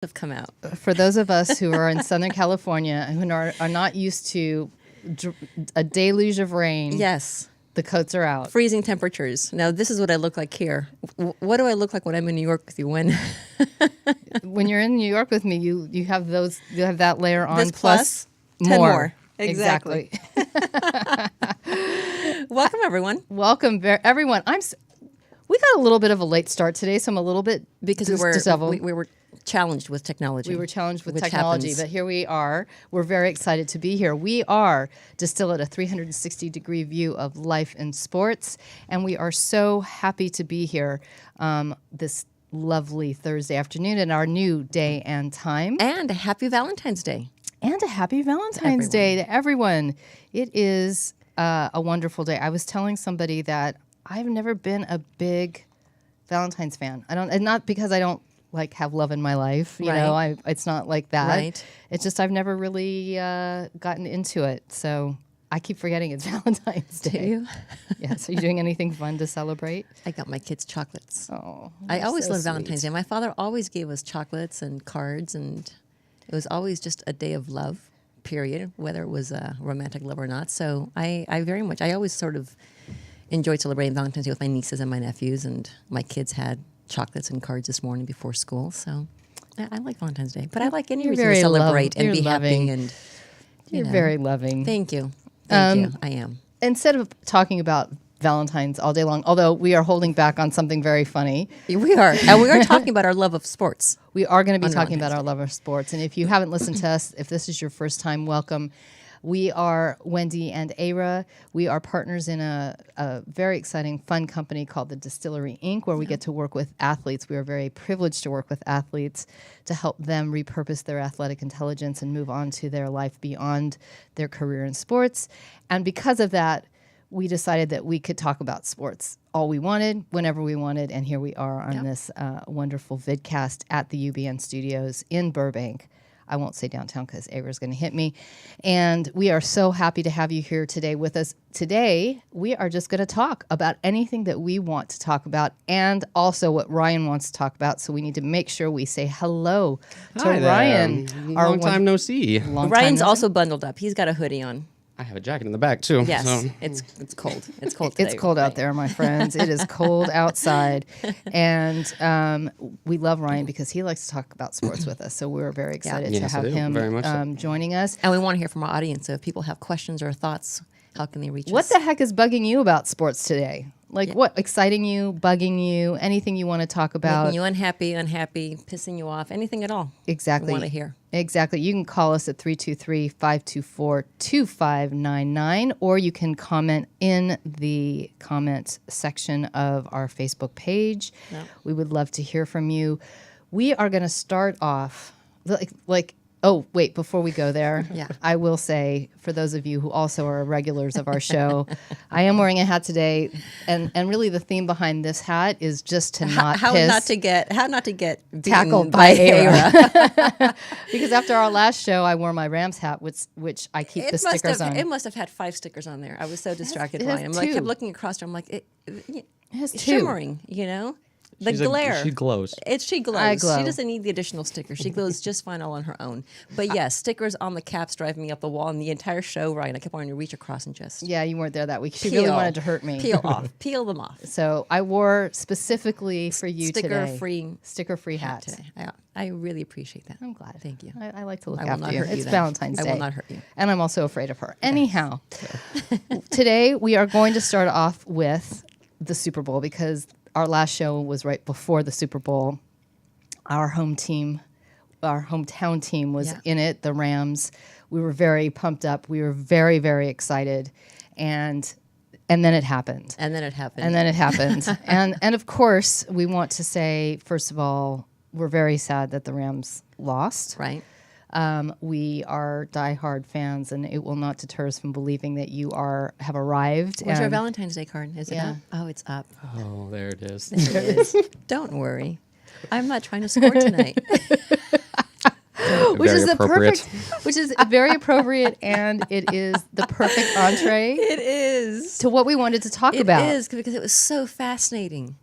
have come out. For those of us who are in Southern California and who are not used to a deluge of rain, Yes. the coats are out. Freezing temperatures. Now, this is what I look like here. What do I look like when I'm in New York with you? When you're in New York with me, you have that layer on This plus 10 more. more. Exactly. Welcome, everyone. Welcome, everyone. We got a little bit of a late start today, so I'm a little bit Because disheveled. we were challenged with technology. We were challenged with which technology, happens. but here we are. We're very excited to be here. We are Distill at a 360-degree view of life in sports, and we are so happy to be here this lovely Thursday afternoon in our new day and time. And a happy Valentine's Day. And a happy Valentine's Day to everyone. It is a wonderful day. I was telling somebody that I've never been a big Valentine's fan. And not because I don't have love in my life. You know, it's not like that. Right. It's just I've never really gotten into it. So I keep forgetting it's Valentine's Day. Do you? Yes. Are you doing anything fun to celebrate? I got my kids chocolates. Oh, I always so loved sweet. Valentine's Day. My father always gave us chocolates and cards, and it was always just a day of love, period, whether it was a romantic love or not. So I always sort of enjoyed celebrating Valentine's Day with my nieces and my nephews, and my kids had chocolates and cards this morning before school. So I like Valentine's Day, but I like any You're reason to very celebrate and you're be loving. happy. And You're very loving. Thank you. Thank you. I am. Instead of talking about Valentine's all day long, although we are holding back on something very funny. We are. And we are talking about our love of sports. We are going to be On talking about Valentine's our love of sports. And if you haven't listened to us, if this is your first time, welcome. We are Wendy and Eira. We are partners in a very exciting, fun company called the Distillery Inc., where we get to work with athletes. We are very privileged to work with athletes to help them repurpose their athletic intelligence and move on to their life beyond their career in sports. And because of that, we decided that we could talk about sports all we wanted, whenever we wanted, and here we are on this wonderful vidcast at the UBN studios in Burbank. I won't say downtown because Eira's going to hit me. And we are so happy to have you here today with us. Today, we are just going to talk about anything that we want to talk about and also what Ryan wants to talk about. So we need to make sure we say hello to Hi there. Ryan. Long time no see. Ryan's also bundled up. He's got a hoodie on. I have a jacket in the back too. Yes, So. it's cold. It's cold today. It's cold out there, my friends. It is cold outside. And we love Ryan because he likes to talk about sports with us. So we're very excited to Yes, I have do. him Very much so. joining us. And we want to hear from our audience. So if people have questions or thoughts, how can they reach us? What the heck is bugging you about sports today? What exciting you, bugging you, anything you want to talk about? Making you unhappy, pissing you off, anything at all. Exactly. We want to hear. Exactly. You can call us at 323-524-2599, or you can comment in the comment section of our Facebook page. Yep. We would love to hear from you. We are going to start off before we go there, Yeah. I will say, for those of you who also are regulars of our show, I am wearing a hat today, and really the theme behind this hat is just to not how piss. not to get beaten Tackled by Eira. Because after our last show, I wore my Rams hat, which I keep the stickers on. It must have had 5 stickers on there. I was so distracted it by has it. I kept 2. looking across her. I'm like, it has 2. shimmering, The glare. She glows. She glows. I glow. She doesn't need the additional stickers. She glows just fine all on her own. But yes, stickers on the caps drive me up the wall. And the entire show, Ryan, I kept wanting to reach across and just Yeah, you weren't there that week. She really wanted to hurt me. Peel them off. So I wore specifically for you today. Sticker-free hat Today. I really appreciate that. I'm glad. Thank you. I like to look I will after not you. hurt you It's then. Valentine's Day. I will not hurt you. And I'm also afraid of her. Anyhow, today we are going to start off with the Super Bowl because our last show was right before the Super Bowl. Our hometown team was in it, the Rams. We were very pumped up. We were very, very excited. And then it happened. And then it happened. And of course, we want to say, first of all, we're very sad that the Rams lost. Right. We are diehard fans, and it will not deter us from believing that you have arrived. Where's your Valentine's Day card? Is it Yeah. up? Oh, it's up. Oh, there it is. It is. Don't worry. I'm not trying to score tonight. Which Very is appropriate. which is very appropriate, and it is the perfect entree It is. to what we wanted to talk about. It is because it was so fascinating.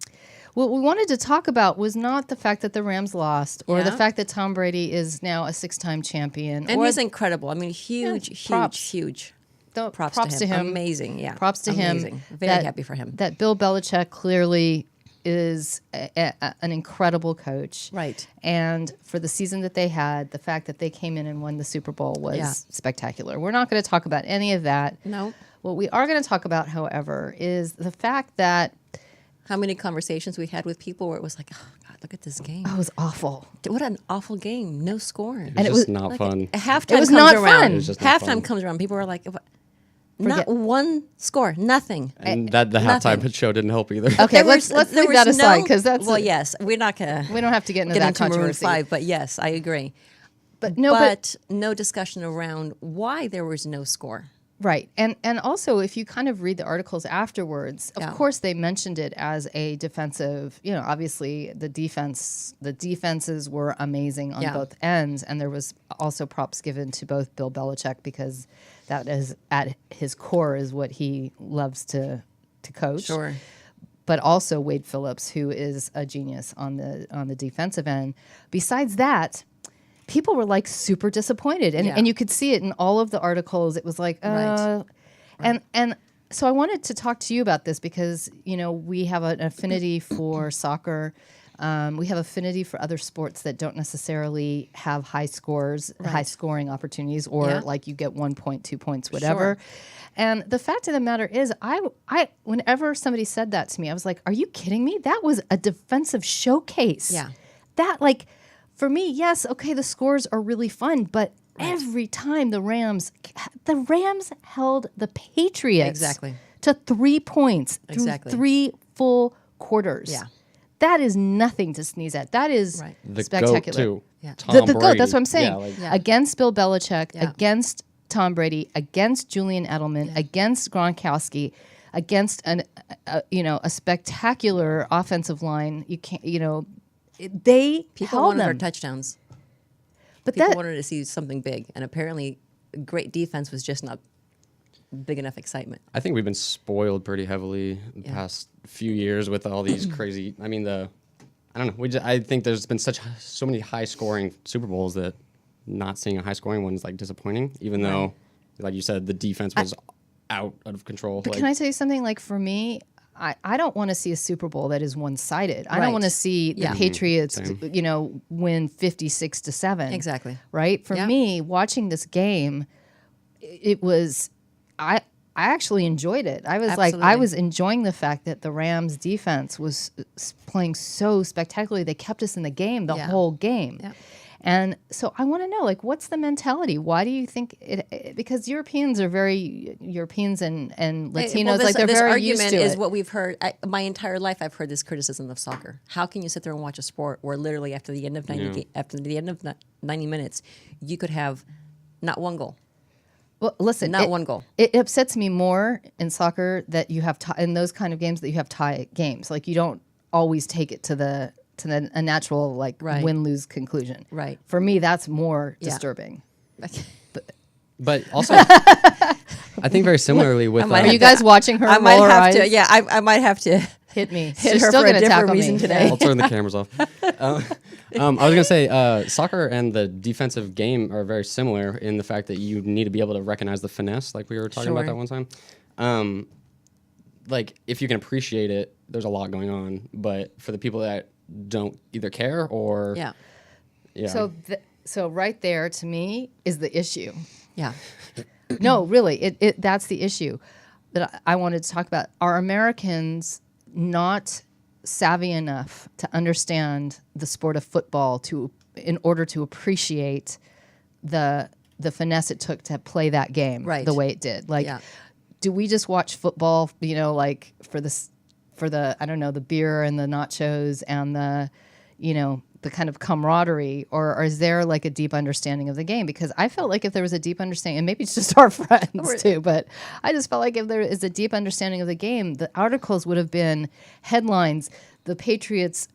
What we wanted to talk about was not the fact that the Rams lost or the Yeah. fact that Tom Brady is now a 6-time champion. And or he's incredible. I mean, huge, props. huge. props Props to him. Amazing, yeah. Props to Amazing. him. Very happy for him. That Bill Belichick clearly is an incredible coach. Right. And for the season that they had, the fact that they came in and won the Super Bowl was Yeah. spectacular. We're not going to talk about any of that. No. What we are going to talk about, however, is the fact that How many conversations we had with people where it was like, oh, God, look at this game. it was awful. What an awful game. No score. It was And it just was- not Like, fun. Halftime It was comes not around. fun. It was just not Halftime fun. comes around. People are like, Forget- not one score, nothing. And that the nothing. halftime show didn't help either. Okay, There let's was- there leave that was aside no- because that's well, yes, we're not gonna we don't have to get into get that into Maroon controversy. 5, but yes, I agree. But no discussion around why there was no score. right, and also if you kind of read the articles afterwards, of Yeah. course they mentioned it as a defensive. You know, obviously the defenses were amazing on Yeah. both ends, and there was also props given to both Bill Belichick because that is at his core is what he loves to coach. Sure. But also Wade Phillips, who is a genius on the defensive end. Besides that, people were like super disappointed, and Yeah. and you could see it in all of the articles. It was like, Right. and so I wanted to talk to you about this because we have an affinity for soccer. We have affinity for other sports that don't necessarily have high scores, high scoring opportunities, or Yeah. like you get 1 point, 2 points, whatever. Sure. And the fact of the matter is, I whenever somebody said that to me, I was like, "Are you kidding me? That was a defensive showcase." Yeah. That for me, yes, okay, the scores are really fun, but every time the Rams held the Patriots Exactly. to 3 points Exactly. through 3 full quarters. Yeah. That is nothing to sneeze at. That is Right. The spectacular. GOAT, too. Yeah. Tom The GOAT, Brady. that's what I'm saying. Yeah, like, Yeah. Against Bill Belichick, Yeah. against Tom Brady, against Julian Edelman, against Gronkowski, against a spectacular offensive line. You can't, they People held wanted their them. touchdowns. But People that wanted to see something big, and apparently, great defense was just not big enough excitement. I think we've been spoiled pretty heavily the Yeah. past few years with all these crazy. I mean, I don't know. I think there's been so many high scoring Super Bowls that not seeing a high scoring one is like disappointing. Even though, like you said, the defense was out of control. But Like, can I tell you something? Like for me, I don't want to see a Super Bowl that is one-sided. I don't Right. want to see the Yeah. Patriots, Same. win 56-7. Exactly. Right? For Yeah. me, watching this game, it was I actually enjoyed it. I was I Absolutely. was enjoying the fact that the Rams defense was playing so spectacularly. They kept us in the game the Yeah. whole game. Yeah. And so I want to know, what's the mentality? Why do you think it? Because Europeans and Latinos, Well, they're this very argument used to is it. what we've heard my entire life. I've heard this criticism of soccer. How can you sit there and watch a sport where literally after the end of 90 minutes, you could have not one goal, Well, listen, not one goal. It upsets me more in soccer that you have in those kind of games that you have tie games. Like you don't always take it to a natural Right. win-lose conclusion. Right. For me, that's more Yeah. disturbing. but also, I think very similarly with. might Are have you guys watching her I might roll her have eyes? to. Yeah, I might have to Hit me. hit She's her still for a gonna different tackle reason me. today. I'll turn the cameras off. I was gonna say soccer and the defensive game are very similar in the fact that you need to be able to recognize the finesse, like we were talking about Sure. that one time. Like if you can appreciate it, there's a lot going on. But for the people that don't either care or Yeah. yeah, So right there, to me, is the issue. Yeah. No, really, that's the issue that I wanted to talk about. Are Americans not savvy enough to understand the sport of football in order to appreciate the finesse it took to play that game Right. the way it did? Like, Yeah. do we just watch football, like for the I don't know, the beer and the nachos and the kind of camaraderie, or is there like a deep understanding of the game? Because I felt like if there was a deep understanding, and maybe it's just our friends too, but I just felt like if there is a deep understanding of the game, the articles would have been headlines: the Patriots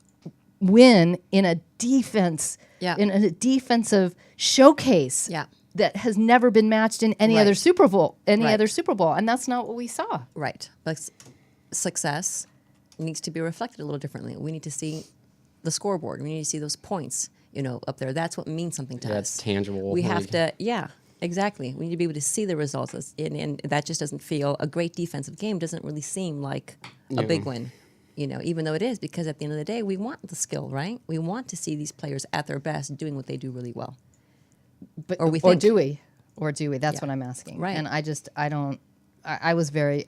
win in a defensive showcase Yeah. that has never been matched in any Right. other Super Bowl, Right. other Super Bowl, and that's not what we saw. Right. But success needs to be reflected a little differently. We need to see the scoreboard. We need to see those points, up there. That's what means something to us. That's tangible. We have to, exactly. We need to be able to see the results, and that just doesn't feel, a great defensive game doesn't really seem like a big win, even though it is, because at the end of the day, we want the skill, right? We want to see these players at their best doing what they do really well. But, Or we or think. do we? Or do we? That's Yeah. what I'm asking. Right. And I don't. I was very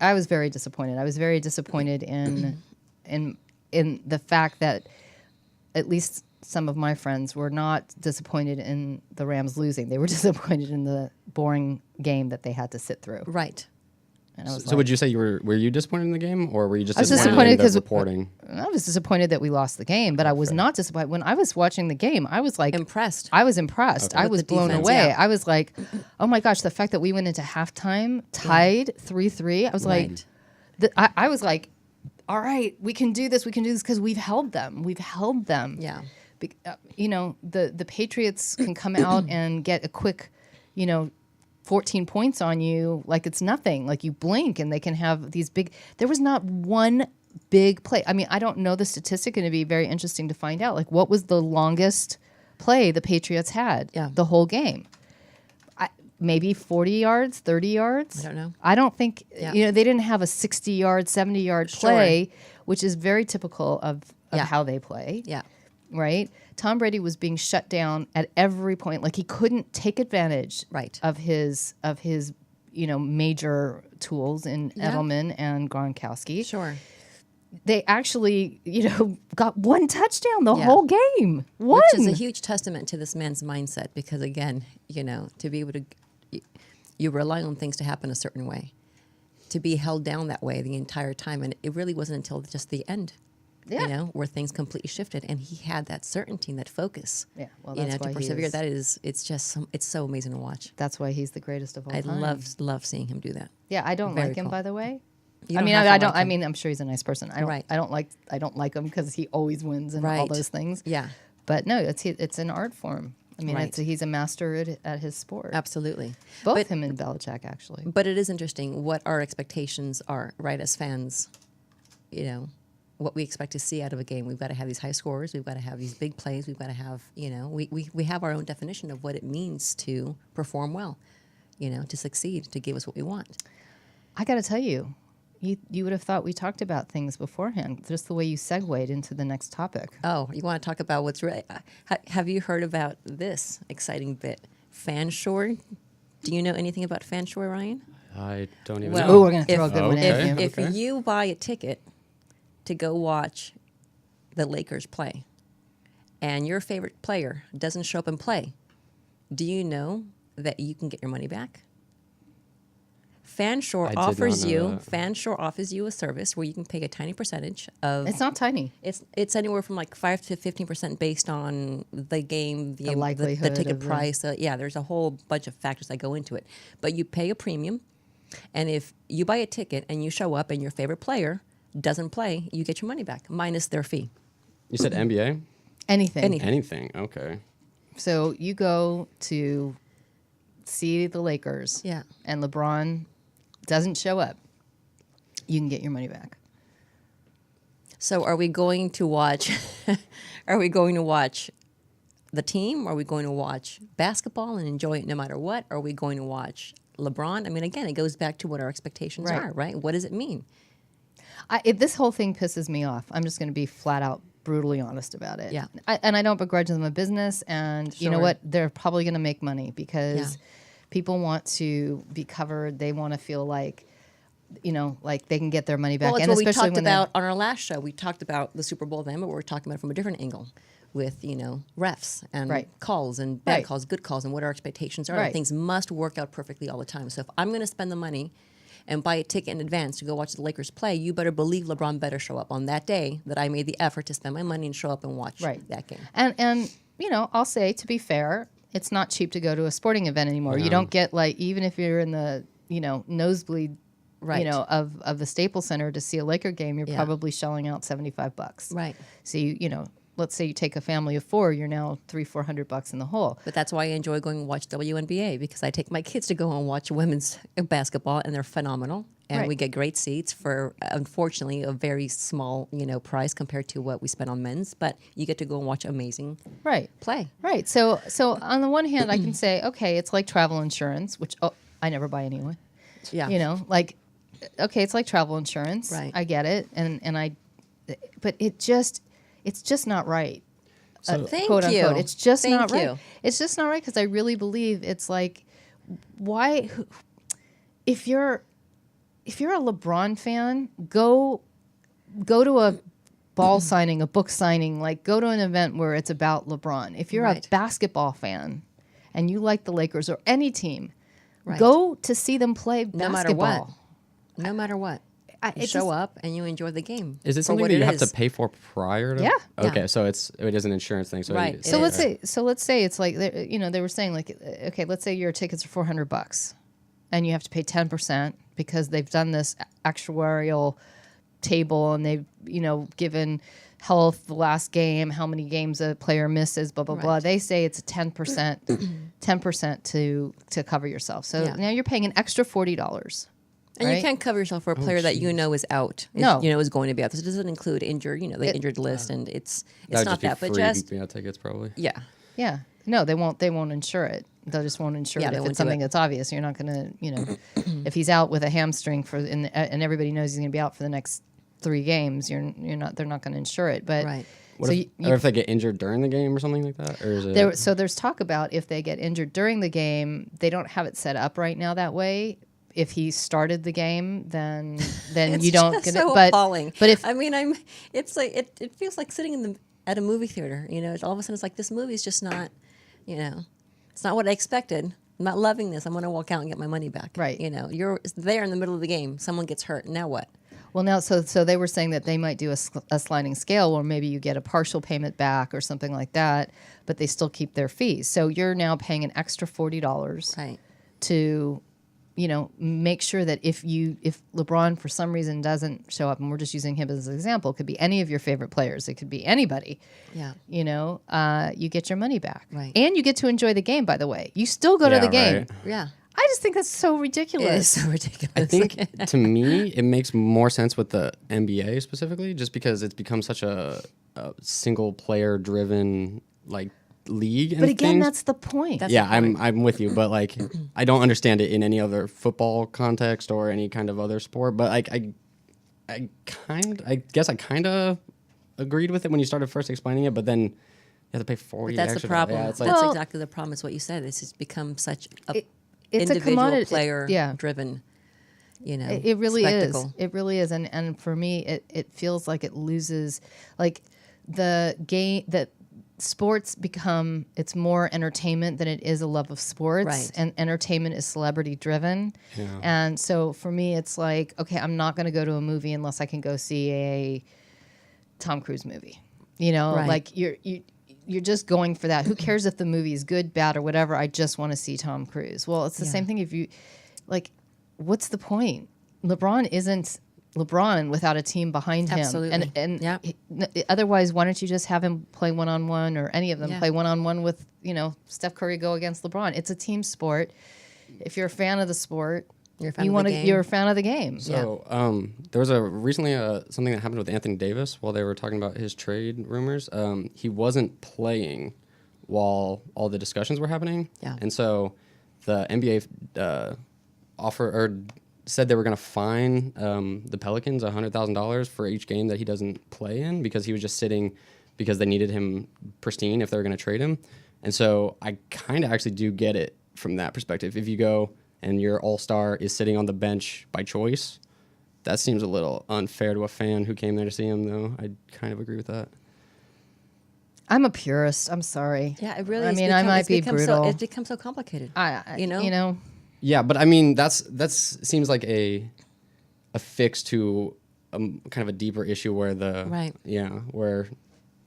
disappointed. I was very disappointed in the fact that at least some of my friends were not disappointed in the Rams losing. They were disappointed in the boring game that they had to sit through. Right. And I was So would you say were you disappointed in the game, or were you just I was disappointed in the 'cause reporting? I was disappointed that we lost the game, but I was not disappointed. When I was watching the game, I was like Impressed. I was impressed. Okay. I With was the blown defense, away. yeah. I was like, oh my gosh, the fact that we went into halftime tied 3-3. I was Right. like, I was like, all right, we can do this. We can do this because we've held them. We've held them. Yeah. The Patriots can come out and get a quick, 14 points on you like it's nothing. Like you blink and they can have these big. There was not one big play. I mean, I don't know the statistic, and it'd be very interesting to find out. Like, what was the longest play the Patriots had the whole game? Maybe 40 yards, 30 yards. I don't know. I don't think, Yeah. they didn't have a 60-yard, 70-yard play, which is very typical of Yeah. how they play. Yeah. Right? Tom Brady was being shut down at every point. Like he couldn't take advantage Right. of his major tools in Yeah. Edelman and Gronkowski. Sure. They actually, got one touchdown the Yeah. whole game. One. Which is a huge testament to this man's mindset, because again, to be able to, you rely on things to happen a certain way, to be held down that way the entire time, and it really wasn't until just the end, Yeah. where things completely shifted, and he had that certainty and that focus. Yeah, well, that's why to he persevere. is- It's so amazing to watch. That's why he's the greatest of all I time. love seeing him do that. Yeah, I don't Very like him, cool. by the way. You I don't mean, have to I don't. like I him. mean, I'm sure he's a nice person. I don't. Right. I don't like him because he always wins and all Right. those things. Yeah. But no, it's an art form. I mean, Right. he's a master at his sport. Absolutely. Both But- him and Belichick, actually. But it is interesting what our expectations are, right, as fans. What we expect to see out of a game. We've got to have these high scores. We've got to have these big plays. We've got to have, we have our own definition of what it means to perform well, to succeed, to give us what we want. I got to tell you, you would have thought we talked about things beforehand, just the way you segued into the next topic. Oh, you want to talk about what's right? Have you heard about this exciting bit, Fanshore? Do you know anything about Fanshore, Ryan? I don't even Well, know. Oh, we're gonna throw if- a good one Okay. in. If Okay. you buy a ticket to go watch the Lakers play, and your favorite player doesn't show up and play, do you know that you can get your money back? Fanshore I did not offers know you that. Fanshore offers you a service where you can pay a tiny percentage of. It's not tiny. It's anywhere from like 5 to 15% based on the game, the likelihood ticket of the- price. There's a whole bunch of factors that go into it. But you pay a premium, and if you buy a ticket and you show up and your favorite player doesn't play, you get your money back minus their fee. You said NBA? Anything. Anything. Anything. Okay. So you go to see the Lakers, Yeah. and LeBron doesn't show up. You can get your money back. So are we going to watch? Are we going to watch the team? Are we going to watch basketball and enjoy it no matter what? Are we going to watch LeBron? I mean, again, it goes back to what our expectations Right. are, right? What does it mean? This whole thing pisses me off. I'm just going to be flat out brutally honest about it. Yeah. And I don't begrudge them a business. And you know Sure. what? They're probably going to make money because Yeah. people want to be covered. They want to feel like, like they can get their money back. Well, it's and what we especially talked when they're- about on our last show. We talked about the Super Bowl then, but we're talking about it from a different angle with, refs and Right. calls and bad Right. calls, good calls, and what our expectations are. Right. And things must work out perfectly all the time. So if I'm going to spend the money and buy a ticket in advance to go watch the Lakers play, you better believe LeBron better show up on that day that I made the effort to spend my money and show up and watch Right. that game. And I'll say, to be fair, it's not cheap to go to a sporting event anymore. You No. don't get even if you're in the nosebleed, Right. of the Staples Center to see a Laker game, you're Yeah. probably shelling out $75. Right. So let's say you take a family of 4, you're now $300-400 in the hole. But that's why I enjoy going and watch WNBA, because I take my kids to go and watch women's basketball, and they're phenomenal. and Right. we get great seats for unfortunately a very small, price compared to what we spend on men's. But you get to go and watch amazing Right. play. Right. So on the one hand, I can say, okay, it's like travel insurance, which I never buy anyway. Yeah, Like, okay, it's like travel insurance. Right. I get it, but it's just not right. Thank Quote you. unquote. It's just Thank not right. you. It's just not right because I really believe it's like, why? If you're a LeBron fan, go to a ball signing, a book signing, like go to an event where it's about LeBron. If you're Right. a basketball fan and you like the Lakers or any team, Right. go to see them play No matter basketball. what. No matter what. You it show just- up and you enjoy the game. Is it for something what that you it have to is. pay for prior to? Yeah. Okay, Yeah. so it is an insurance thing. So Right. So It let's say it's like they were saying like, okay, let's say your tickets are $400 and you have to pay 10% because they've done this actuarial table and they've given health the last game, how many games a player misses, blah blah blah. Right. They say it's a 10% to cover yourself. So Yeah. now you're paying an extra $40. And right? you can't cover yourself for a player that is out. No. Is going to be out. This doesn't include injured, the injured list, and it's that would not just that, be but free, just tickets probably. yeah. Yeah. No, they won't insure it. They just won't insure Yeah, it they if won't it's do something it. that's obvious. You're not going to, if he's out with a hamstring and everybody knows he's going to be out for the next 3 games, they're not going to insure it. But Right. What so if, you, or if they get injured during the game or something like that, or is it? so there's talk about if they get injured during the game, they don't have it set up right now that way. If he started the game, then It's you don't just get so it. But appalling. but if it's like it feels like sitting at a movie theater. It's all of a sudden it's like this movie's just not, it's not what I expected. I'm not loving this. I'm going to walk out and get my money back. Right. You're there in the middle of the game. Someone gets hurt. Now what? Well, now, so they were saying that they might do a sliding scale where maybe you get a partial payment back or something like that, but they still keep their fees. So you're now paying an extra $40 Right. to, make sure that if LeBron for some reason doesn't show up, and we're just using him as an example, it could be any of your favorite players, it could be anybody. Yeah. You get your money back, Right. and you get to enjoy the game. By the way, you still go to the game. Right. Yeah. I just think that's so It ridiculous. is so ridiculous. I think to me it makes more sense with the NBA specifically, just because it's become such a single player driven like league. But and again, things. that's the point. That's yeah, the point. I'm with you, but like I don't understand it in any other football context or any kind of other sport. But like I guess I kind of agreed with it when you started first explaining it, but then you have to pay 40. But that's the extra. problem. Yeah, it's like That's Well- exactly the problem. Is what you said. This has become such a It's a individual commodity. player Yeah. driven. It really spectacle. is. It really is. And for me, it feels like it loses, like the game that sports become, it's more entertainment than it is a love of sports. Right. And entertainment is celebrity driven. Yeah. And so for me, it's like, okay, I'm not going to go to a movie unless I can go see a Tom Cruise movie. Right. Like you're just going for that. Who cares if the movie is good, bad, or whatever? I just want to see Tom Cruise. Well, it's the Yeah. same thing if you, like, what's the point? LeBron isn't LeBron without a team behind him. Absolutely. And Yeah. otherwise, why don't you just have him play one-on-one, or any of them Yeah. play one-on-one with, Steph Curry go against LeBron? It's a team sport. If you're a fan of the sport, You're a fan of the game. you're a fan of the game. So there was recently something that happened with Anthony Davis while they were talking about his trade rumors. He wasn't playing while all the discussions were happening. Yeah. And so the NBA said they were going to fine the Pelicans $100,000 for each game that he doesn't play in, because he was just sitting because they needed him pristine if they were going to trade him. And so I kind of actually do get it from that perspective. If you go and your all-star is sitting on the bench by choice, that seems a little unfair to a fan who came there to see him, though. I kind of agree with that. I'm a purist. I'm sorry. Yeah, it really. I is mean, I become- might it's be become brutal. It's become so complicated. You know. Yeah, but I mean, that's seems like a fix to kind of a deeper issue where where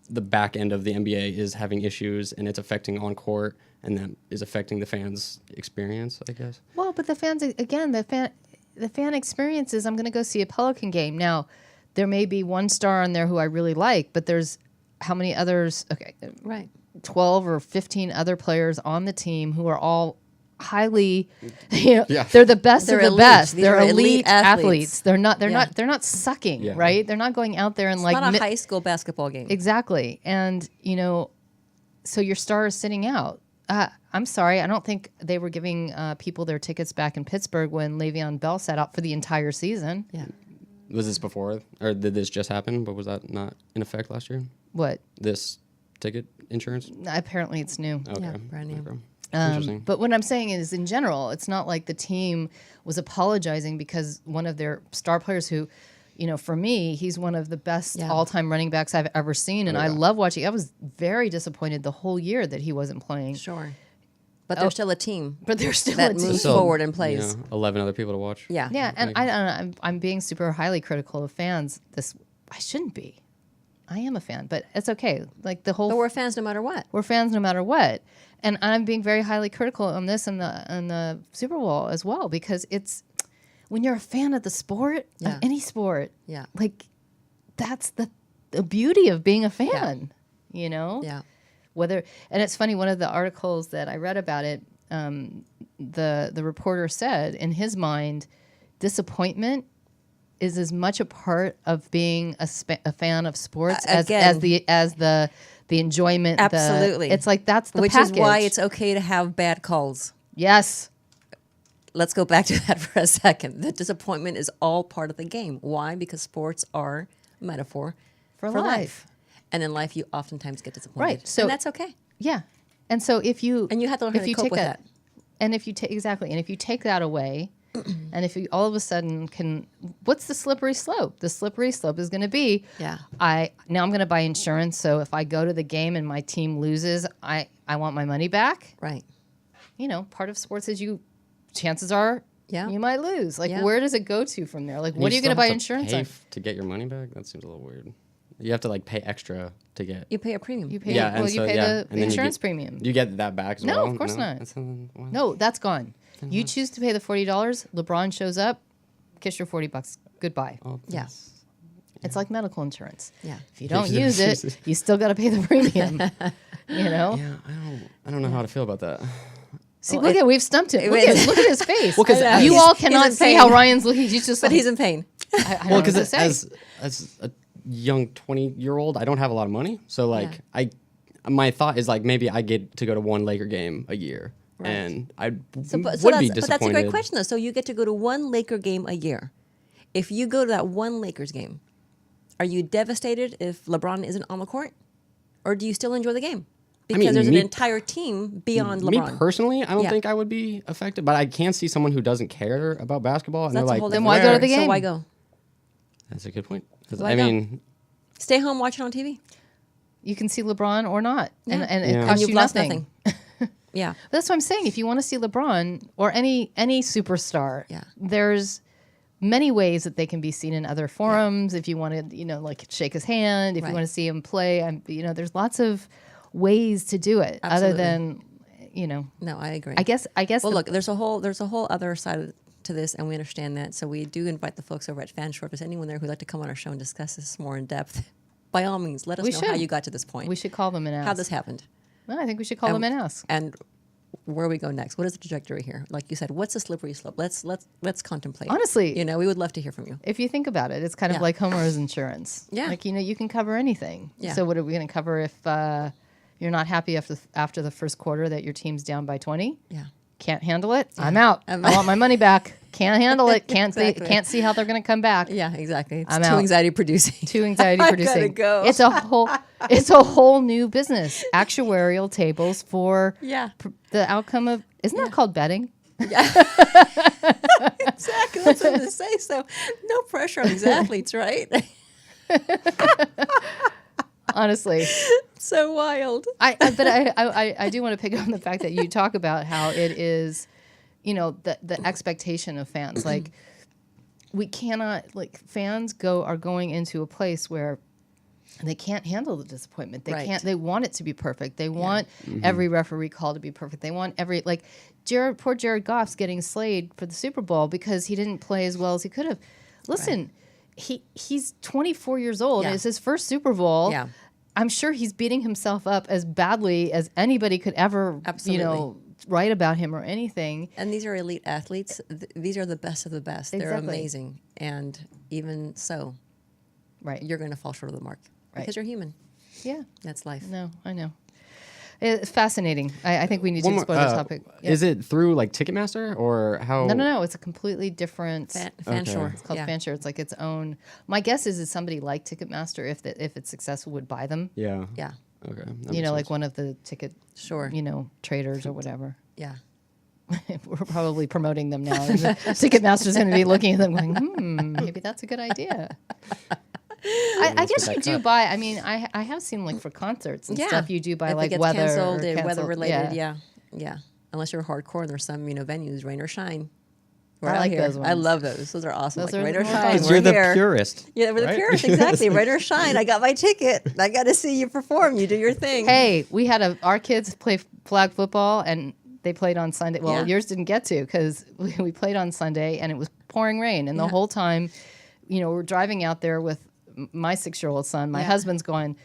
the back end of the NBA is having issues and it's affecting on court, and that is affecting the fans' experience, I guess. Well, but the fans, again, the fan experience is, I'm going to go see a Pelican game. Now, there may be one star on there who I really like, but there's how many others? Okay, Right. 12 or 15 other players on the team who are all highly, Yeah. they're the best They're of the elite. best. These They're are elite elite athletes. They're not Yeah. they're not sucking, Yeah. right? They're not going out there and It's like not a high school basketball game. exactly. And so your star is sitting out. I'm sorry, I don't think they were giving people their tickets back in Pittsburgh when Le'Veon Bell sat out for the entire season. Yeah. Was this before, or did this just happen? But was that not in effect last year? What? This ticket insurance? Apparently it's new. Okay. Yeah, brand new. Okay. Interesting. But what I'm saying is, in general, it's not like the team was apologizing because one of their star players who, for me, he's one of the best Yeah. all-time running backs I've ever seen. And I love watching. I was very disappointed the whole year that he wasn't playing. Sure. But they're still a team But they're still that a team. moves So, forward and plays. 11 other people to watch. Yeah. Yeah, and I don't know, I'm being super highly critical of fans. I shouldn't be. I am a fan, but it's okay. Like the whole But we're fans no matter what. we're fans no matter what. And I'm being very highly critical on this and the Super Bowl as well, because it's when you're a fan of the sport, Yeah. of any sport, Yeah. like that's the beauty of being a fan, Yeah. And it's funny, one of the articles that I read about it, the reporter said in his mind, disappointment is as much a part of being a fan of sports as again. the enjoyment. Absolutely. It's like that's the Which package. is why it's okay to have bad calls. Yes. Let's go back to that for a second. The disappointment is all part of the game. Why? Because sports are a metaphor For life. And in life, you oftentimes get disappointed. Right, so- and that's okay. Yeah. And so if you And you have to learn how to cope take with that, that. and if you take exactly, and if you take that away, and if you all of a sudden what's the slippery slope? The slippery slope is going to be, Yeah. I'm going to buy insurance. So if I go to the game and my team loses, I want my money back. Right. Part of sports is chances are Yeah. you might lose. Like, Yeah. where does it go to from there? Like, And what are you going to still buy have insurance pay on? to get your money back? That seems a little weird. You have to like pay extra to get. You pay a premium. You pay, Yeah, and you so, pay yeah, the and then you insurance get- premium. You get that back as No, well? of course not. That's what? No, that's gone. You choose to pay the $40. LeBron shows up, kiss your $40. Goodbye. Oh, Yeah. It's like medical insurance. Yeah. If you don't Use use it. it, you still got to pay the premium. Yeah, I don't know how to feel about that. See, Well, we've stumped him. Look at his face. 'cause I know. you He's- all he's cannot in see pain. how Ryan's looking. He's just But like, he's in pain. I don't Well, know what to because say. as a young 20-year-old, I don't have a lot of money, so like Yeah. my thought is like maybe I get to go to one Laker game a year, Right. and I So, would but be that's disappointed. a great question, though. So you get to go to one Laker game a year. If you go to that one Lakers game, are you devastated if LeBron isn't on the court? Or do you still enjoy the game? Because mean, there's an me- entire team beyond Me LeBron. personally, I don't Yeah. think I would be affected, but I can see someone who doesn't care about basketball, and That's they're a like, whole Then different why go to the story. So game? why go? "That's a good point." 'Cause, Why I go? mean, Stay home, watch it on TV. You can see LeBron or not, and Yeah. and Yeah. it And costs you've you lost nothing. Yeah. That's what I'm saying. If you want to see LeBron or any superstar, Yeah. there's many ways that they can be seen in other forums. If you want to, like shake his hand, if Right. you want to see him play, there's lots of ways to do it other than, No, I agree. I guess. Well, the- look, there's a whole other side to this, and we understand that. So we do invite the folks over at Fanshore. If there's anyone there who'd like to come on our show and discuss this more in depth, by all means, let us We know should. how you got to this point. we should call them and ask. How this happened. Well, I think we should call them and ask. And where we go next. What is the trajectory here? Like you said, what's the slippery slope? Let's contemplate. Honestly, we would love to hear from you. if you think about it, it's kind of Yeah. like homeowner's insurance. Yeah. Like, you can cover anything. Yeah. So what are we going to cover if you're not happy after the first quarter that your team's down by 20? Yeah. Can't handle it? I'm out. I want my money back. Can't handle it. Exactly. Can't see how they're going to come back. Yeah, exactly. It's I'm too out. anxiety producing. Too anxiety I producing. gotta go. It's a whole new business. Actuarial tables for Yeah. the outcome of, isn't that called betting? Exactly. That's what I'm going to say. So no pressure on these athletes, right? Honestly. So wild. But I do want to pick up on the fact that you talk about how it is, the expectation of fans. Like, we cannot, fans are going into a place where they can't handle the disappointment. They Right. can't. They want it to be perfect. They want every referee call to be perfect. They want poor Jared Goff's getting slayed for the Super Bowl because he didn't play as well as he could have. Listen, he's 24 years old. Yeah. It's his first Super Bowl. Yeah. I'm sure he's beating himself up as badly as anybody could ever, Absolutely. write about him or anything. And these are elite athletes. These are the best of the best. They're Exactly. amazing. And even so, Right. you're going to fall short of the mark Right. because you're human. Yeah. That's life. No, I know. It's fascinating. I think we need to One more, explore the topic. Yeah. Is it through like Ticketmaster or how? No. It's a completely different. Fanshore. It's called Yeah. Fanshare. It's like its own. My guess is somebody like Ticketmaster, if it's successful, would buy them. Yeah. Yeah. Okay. that You makes know, like sense. one of the ticket, Sure. traders or whatever. Yeah. We're probably promoting them now. And the Ticketmaster's going to be looking at them going, maybe that's a good idea. I Let's guess get you that do cut. buy. I mean, I have seen like for concerts and Yeah. stuff, you do buy If like it gets weather canceled, or weather canceled. related. Yeah. Unless you're hardcore, and there's some venues, rain or shine. We're out like here. those I ones. love those. Those are awesome. Those like are rain the or more shine. fun. We're You're the here. purist. Yeah, we're the right? purist. Exactly. Rain or shine. I got my ticket. I got to see you perform. You do your thing. Hey, we had our kids play flag football and they played on Sunday. Well, Yeah. yours didn't get to because we played on Sunday and it was pouring rain. And the Yeah. whole time, we're driving out there with my 6-year-old son. My Yeah. husband's going,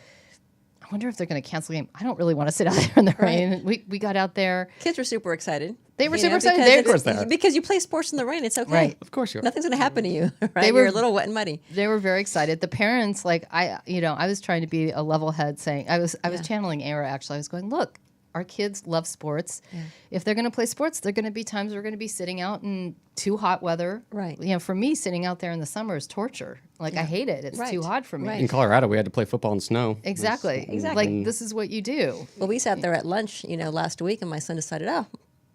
I wonder if they're going to cancel the game. I don't really want to sit out there in the rain. We got out there. Kids were super excited. They were You super know, excited. because They- Of course they are. because you play sports in the rain. It's okay. Right. Of course you are. Nothing's going to happen to you. Right. They were- You're a little wet and muddy. They were very excited. The parents, like I was trying to be a level head, saying I was Yeah. channeling Eira. Actually, I was going, look, our kids love sports. Yeah. If they're going to play sports, they're going to be times we're going to be sitting out in too hot weather. Right. For me, sitting out there in the summer is torture. Like I hate it. It's Right. too hot for me. Right. In Colorado, we had to play football in snow. Exactly. Exactly. Like this is what you do. Well, we sat there at lunch, last week, and my son decided,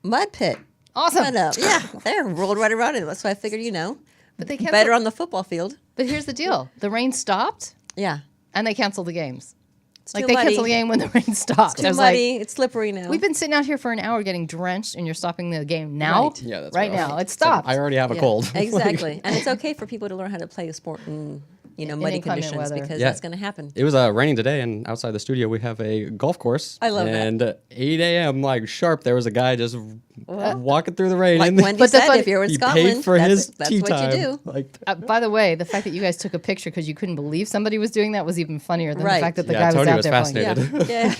mud pit. Awesome. Fun up. Yeah, there, rolled right around it. So I figured, But they canceled. better on the football field. But here's the deal: the rain stopped, Yeah. and they canceled the games. It's Like too they muddy. canceled the game when the rain stopped. I Too was muddy. It's slippery now. We've been sitting out here for an hour getting drenched, and you're stopping the game now. Right. Yeah, that's right rough. now. It So stopped. I already have a Yeah, cold. Exactly. And it's okay for people to learn how to play a sport in, muddy inclement conditions weather. because Yeah. that's going to happen. It was raining today, and outside the studio we have a golf course. I love that. and 8 a.m. like sharp, there was a guy just walking through the rain. Like in the- Wendy But the said, funny- if you're in he Scotland, paid for his that's tea what time. you do. Like, By the way, the fact that you guys took a picture because you couldn't believe somebody was doing that was even funnier than Right. the fact that the Yeah, guy was Tony out was there fascinated. going, Yeah.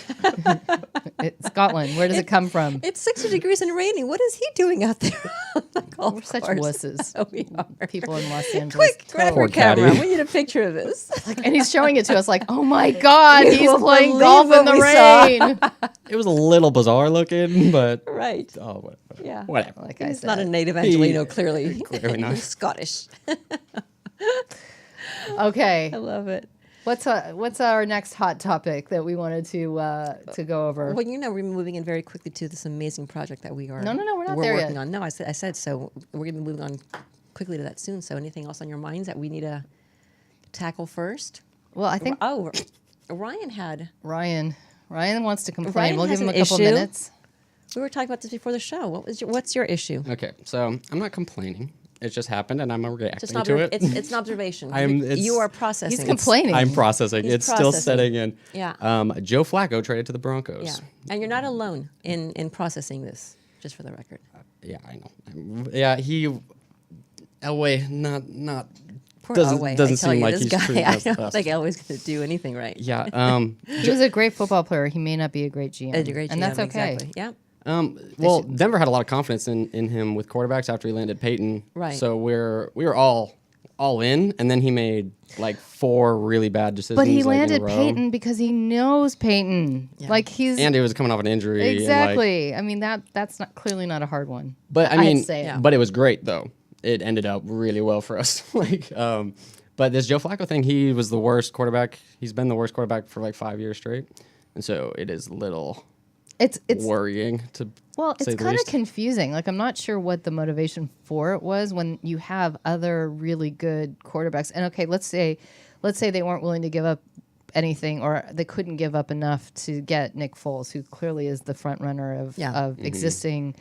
It's Scotland. Where does it come from? It's 60 degrees and raining. What is he doing out there? on the golf We're such course? wusses. Oh, we are. People in Los Angeles. Quick, grab Poor your camera. caddy. We need a picture of this. And he's showing it to us like, oh my God, You he's won't playing believe golf in what the we saw. rain. it was a little bizarre looking, but Right. Yeah. whatever. Like I He's said. not a native Angelino, clearly. Clearly not. He's Scottish. Okay. I love it. What's our next hot topic that we wanted to go over? Well, we're moving in very quickly to this amazing project that we are. No, we're not there working yet. on. No, I said so. We're going to be moving on quickly to that soon. So, anything else on your minds that we need to tackle first? Well, I think Oh, Ryan had. Ryan wants to complain. Ryan We'll has give him a an couple issue. minutes. We were talking about this before the show. What's your issue? Okay, so I'm not complaining. It just happened, and I'm reacting Just to it. It's an observation. It's- You are processing. He's complaining. I'm processing. He's It's still processing. setting in. Yeah. Joe Flacco traded to the Broncos. Yeah, and you're not alone in processing this. Just for the record. Yeah, I know. Yeah, Elway not Poor doesn't Elway, I doesn't tell seem you, like this he's guy. treating I us don't best. think Elway's going to do anything right. Yeah. He was a great football player. He may not be a great GM. A great and that's GM, okay. Exactly. Yeah. Well, Denver had a lot of confidence in him with quarterbacks after he landed Peyton. Right. So we were all in, and then he made like 4 really bad decisions. But he like, in a landed row. Peyton because he knows Peyton. Yeah. Like he's and he was coming off an injury. and, like- exactly. I mean that's not clearly not a hard one. But I I'd mean, say. Yeah. but it was great though. It ended up really well for us. But this Joe Flacco thing, he was the worst quarterback. He's been the worst quarterback for like 5 years straight, and so it is a little It's worrying to well, say it's the kind of least. confusing. Like I'm not sure what the motivation for it was when you have other really good quarterbacks. And okay, let's say they weren't willing to give up anything or they couldn't give up enough to get Nick Foles, who clearly is the front runner of Mm-hmm. existing,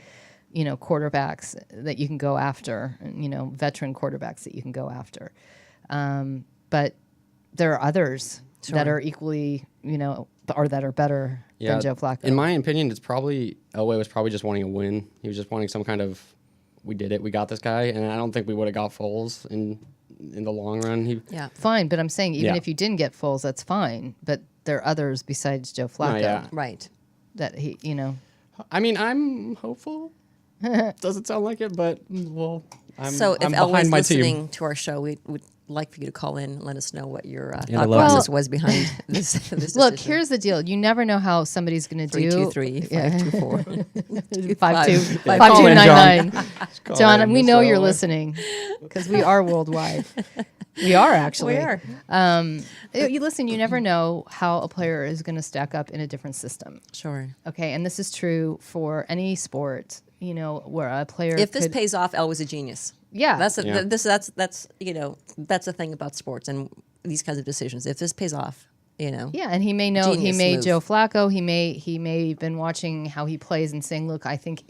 quarterbacks that you can go after, veteran quarterbacks that you can go after. But there are others that are equally, or that are better than Joe Flacco. In my opinion, Elway was probably just wanting a win. He was just wanting some kind of, we did it, we got this guy, and I don't think we would have got Foles in the long run. Yeah. Fine, but I'm saying even Yeah. if you didn't get Foles, that's fine. But there are others besides Joe Flacco yeah. Right. that he. I mean, I'm hopeful. Doesn't sound like it, but well, I'm So I'm if Elway's behind my team. listening to our show, we would like for you to call in and let us know what your Yeah, thought Alexa. process was behind this decision. Look, here's the deal. You never know how somebody's going to do. 323-524. 5299. Call John, in, we Miss know you're Elway. listening because we are worldwide. We are actually. We are. You listen, you never know how a player is going to stack up in a different system. Sure. Okay, and this is true for any sport, where a player If this could, pays off, El was a genius. yeah. That's Yeah. that's the thing about sports and these kinds of decisions. If this pays off, Yeah, and he may know he Genius may move. Joe Flacco. He may have been watching how he plays and saying, "Look, I think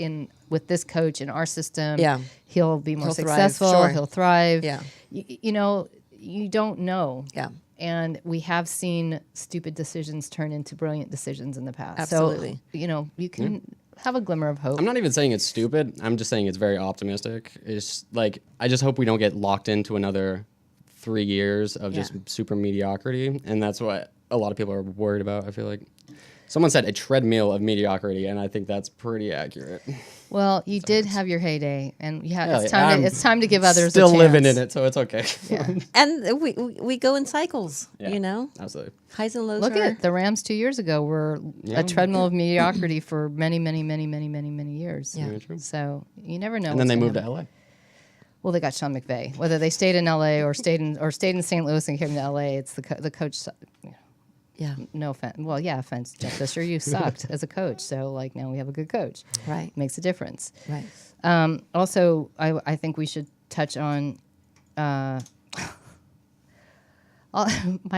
with this coach in our system, Yeah. he'll be more He'll thrive, successful. sure. He'll thrive." Yeah. You don't know. Yeah. And we have seen stupid decisions turn into brilliant decisions in the past. Absolutely. So, you can have a glimmer of hope. I'm not even saying it's stupid. I'm just saying it's very optimistic. It's like I just hope we don't get locked into another 3 years of just Yeah. super mediocrity, and that's what a lot of people are worried about. I feel like someone said a treadmill of mediocrity, and I think that's pretty accurate. Well, you did have your heyday, and Yeah, it's time to give others still a chance. living in it, so it's okay. Yeah. And we go in cycles. Yeah. Absolutely. Highs and lows. Look are, at the Rams 2 years ago were Yeah. a treadmill of mediocrity for many, many, many, many, many, many years. Yeah. Very true. So you never know. And then what's they gonna moved to happen. LA. Well, they got Sean McVay. Whether they stayed in LA or stayed in St. Louis and came to LA, it's the coach. Yeah. No offense. Well, yeah, offense, Jeff Fisher. You sucked as a coach. So now we have a good coach. Right. Makes a difference. Right. Also, I think we should touch on. My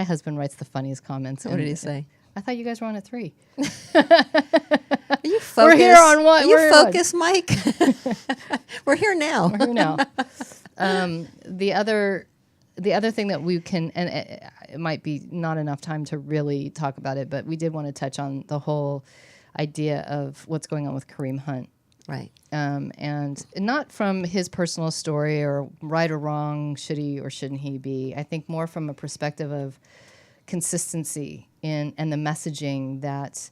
husband writes the funniest comments. What did he say? I thought you guys were on at 3. Are you focused? We're here on what? Are We're you here on- focused, Mike? We're here now. We're here now. The other thing that we can, and it might be not enough time to really talk about it, but we did want to touch on the whole idea of what's going on with Kareem Hunt. Right. And not from his personal story or right or wrong, should he or shouldn't he be. I think more from a perspective of consistency and the messaging that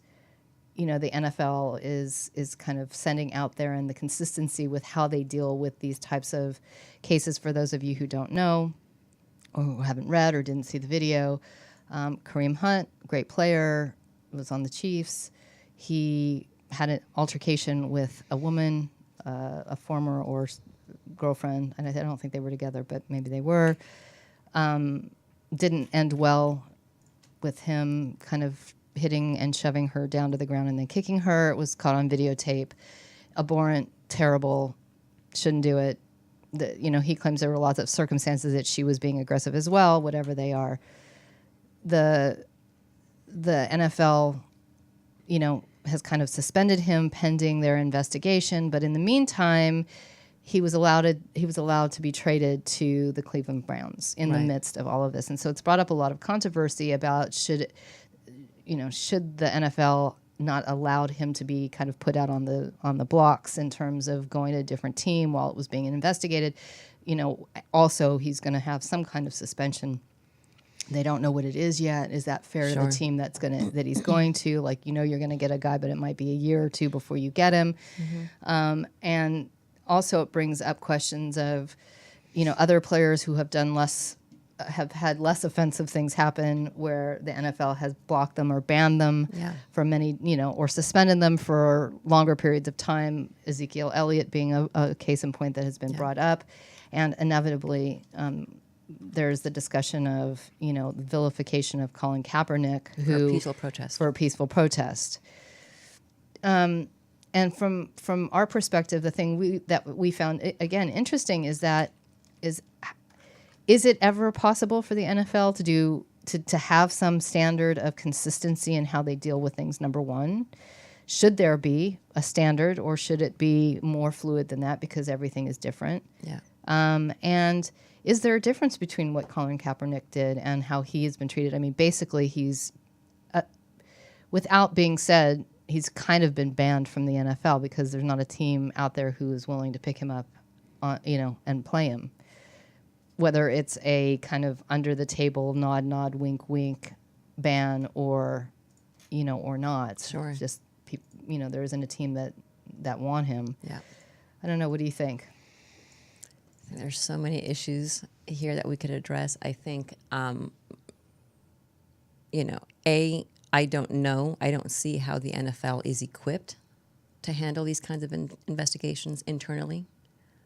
the NFL is kind of sending out there, and the consistency with how they deal with these types of cases. For those of you who don't know or who haven't read or didn't see the video, Kareem Hunt, great player, was on the Chiefs. He had an altercation with a woman, a former or girlfriend, and I don't think they were together, but maybe they were. Didn't end well with him kind of hitting and shoving her down to the ground and then kicking her. It was caught on videotape. Abhorrent, terrible, shouldn't do it. He claims there were lots of circumstances that she was being aggressive as well, whatever they are. The NFL, has kind of suspended him pending their investigation, but in the meantime, he was allowed to be traded to the Cleveland Browns in the midst of all of this. And so it's brought up a lot of controversy about should the NFL not allowed him to be kind of put out on the blocks in terms of going to a different team while it was being investigated. Also he's going to have some kind of suspension. They don't know what it is yet. Is that fair to the team that he's going to? You're going to get a guy, but it might be a year or two before you get him. Mm-hmm. And also it brings up questions of, other players who have done less, have had less offensive things happen where the NFL has blocked them or banned them for many, or suspended them for longer periods of time. Ezekiel Elliott being a case in point that has been brought up. And inevitably, there's the discussion of, the vilification of Colin Kaepernick For a peaceful protest. And from our perspective, the thing that we found again interesting is it ever possible for the NFL to have some standard of consistency in how they deal with things? Number one, should there be a standard, or should it be more fluid than that because everything is different? Yeah. And is there a difference between what Colin Kaepernick did and how he has been treated? I mean, basically, he's, without being said, he's kind of been banned from the NFL because there's not a team out there who is willing to pick him up, and play him. Whether it's a kind of under the table, nod, nod, wink, wink ban, or, or not. Sure. Just there isn't a team that want him. Yeah. I don't know. What do you think? There's so many issues here that we could address. I think, I don't know. I don't see how the NFL is equipped to handle these kinds of investigations internally.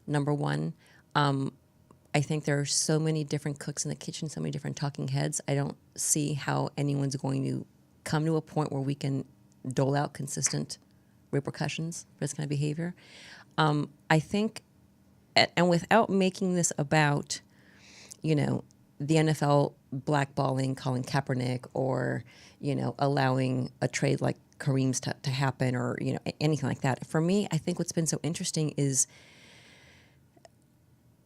Number one, I think there are so many different cooks in the kitchen, so many different talking heads. I don't see how anyone's going to come to a point where we can dole out consistent repercussions for this kind of behavior. I think, and without making this about, the NFL blackballing Colin Kaepernick or, allowing a trade like Kareem's to happen or, anything like that. For me, I think what's been so interesting is